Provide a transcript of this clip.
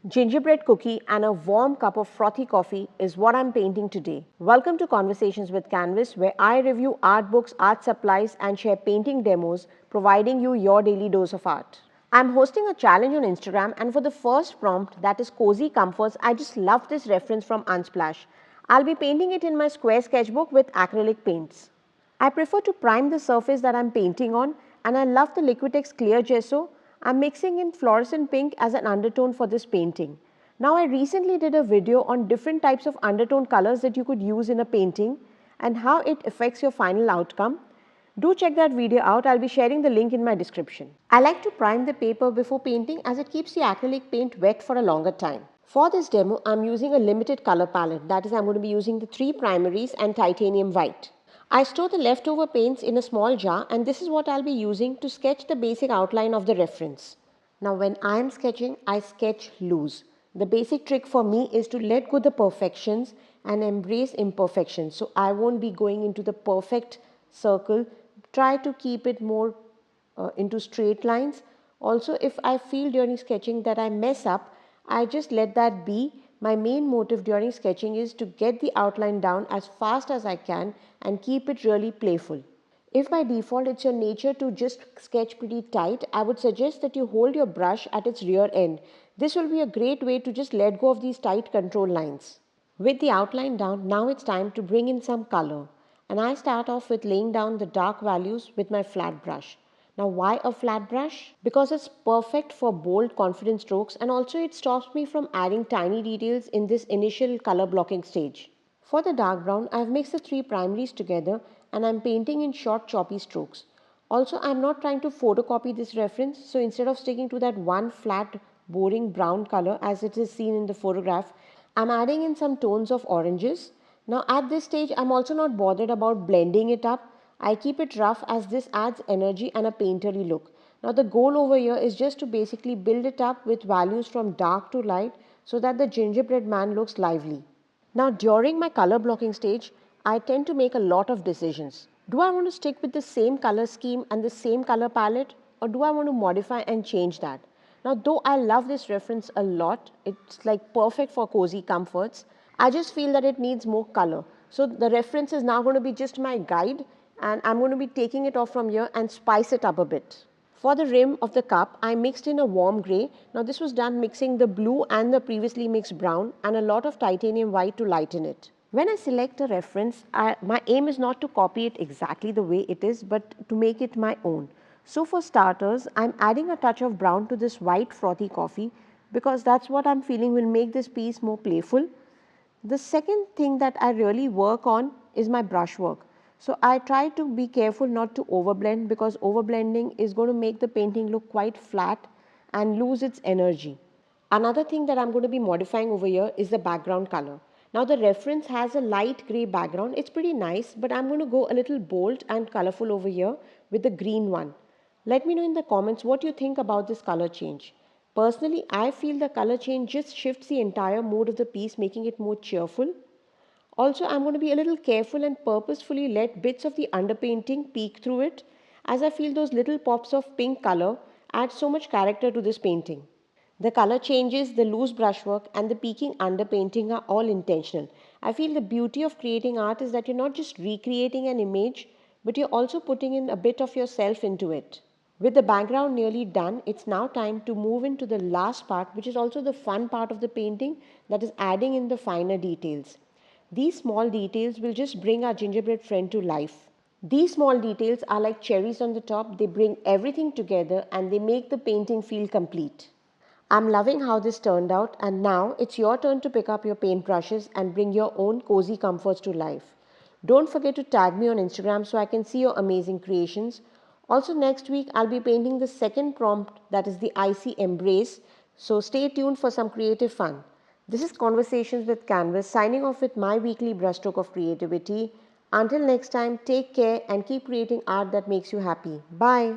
gingerbread cookie and a warm cup of frothy coffee is what I'm painting today. Welcome to Conversations with Canvas, where I review art books, art supplies, and share painting demos, providing you your daily dose of art. I'm hosting a challenge on Instagram, and for the first prompt, that is Cozy Comforts, I just love this reference from Unsplash. I'll be painting it in my square sketchbook with acrylic paints. I prefer to prime the surface that I'm painting on, and I love the Liquitex clear gesso. I'm mixing in fluorescent pink as an undertone for this painting. Now I recently did a video on different types of undertone colors that you could use in a painting and how it affects your final outcome. Do check that video out. I'll be sharing the link in my description. I like to prime the paper before painting as it keeps the acrylic paint wet for a longer time. For this demo, I'm using a limited color palette. That is, I'm going to be using the 3 primaries and titanium white. I store the leftover paints in a small jar, and this is what I'll be using to sketch the basic outline of the reference. Now when I am sketching, I sketch loose. The basic trick for me is to let go the perfections and embrace imperfections. So I won't be going into the perfect circle. Try to keep it more into straight lines. Also, if I feel during sketching that I mess up, I just let that be. My main motive during sketching is to get the outline down as fast as I can and keep it really playful. If by default it's your nature to just sketch pretty tight, I would suggest that you hold your brush at its rear end. This will be a great way to just let go of these tight control lines. With the outline down, now it's time to bring in some color. And I start off with laying down the dark values with my flat brush. Now why a flat brush? Because it's perfect for bold, confident strokes, and also it stops me from adding tiny details in this initial color blocking stage. For the dark brown, I have mixed the 3 primaries together and I am painting in short choppy strokes. Also, I am not trying to photocopy this reference, so instead of sticking to that one flat boring brown color as it is seen in the photograph, I am adding in some tones of oranges. Now at this stage, I am also not bothered about blending it up. I keep it rough as this adds energy and a painterly look. Now the goal over here is just to basically build it up with values from dark to light so that the gingerbread man looks lively. Now during my color blocking stage, I tend to make a lot of decisions. Do I want to stick with the same color scheme and the same color palette, or do I want to modify and change that? Now though I love this reference a lot, it's like perfect for cozy comforts, I just feel that it needs more color. So the reference is now going to be just my guide, and I'm going to be taking it off from here and spice it up a bit. For the rim of the cup, I mixed in a warm grey. Now this was done mixing the blue and the previously mixed brown and a lot of titanium white to lighten it. When I select a reference, my aim is not to copy it exactly the way it is, but to make it my own. So for starters, I'm adding a touch of brown to this white frothy coffee because that's what I'm feeling will make this piece more playful. The second thing that I really work on is my brushwork. So I try to be careful not to overblend because overblending is going to make the painting look quite flat and lose its energy. Another thing that I'm going to be modifying over here is the background color. Now the reference has a light grey background. It's pretty nice, but I'm going to go a little bold and colorful over here with the green one. Let me know in the comments what you think about this color change. Personally, I feel the color change just shifts the entire mood of the piece, making it more cheerful. Also, I'm going to be a little careful and purposefully let bits of the underpainting peek through it, as I feel those little pops of pink color add so much character to this painting. The color changes, the loose brushwork, and the peeking underpainting are all intentional. I feel the beauty of creating art is that you're not just recreating an image, but you're also putting in a bit of yourself into it. With the background nearly done, it's now time to move into the last part, which is also the fun part of the painting, that is adding in the finer details. These small details will just bring our gingerbread friend to life. These small details are like cherries on the top. They bring everything together and they make the painting feel complete. I'm loving how this turned out, and now it's your turn to pick up your paintbrushes and bring your own cozy comforts to life. Don't forget to tag me on Instagram so I can see your amazing creations. Also next week I'll be painting the second prompt, that is the icy embrace, so stay tuned for some creative fun. This is Conversations with Canvas, signing off with my weekly brushstroke of creativity. Until next time, take care and keep creating art that makes you happy. Bye.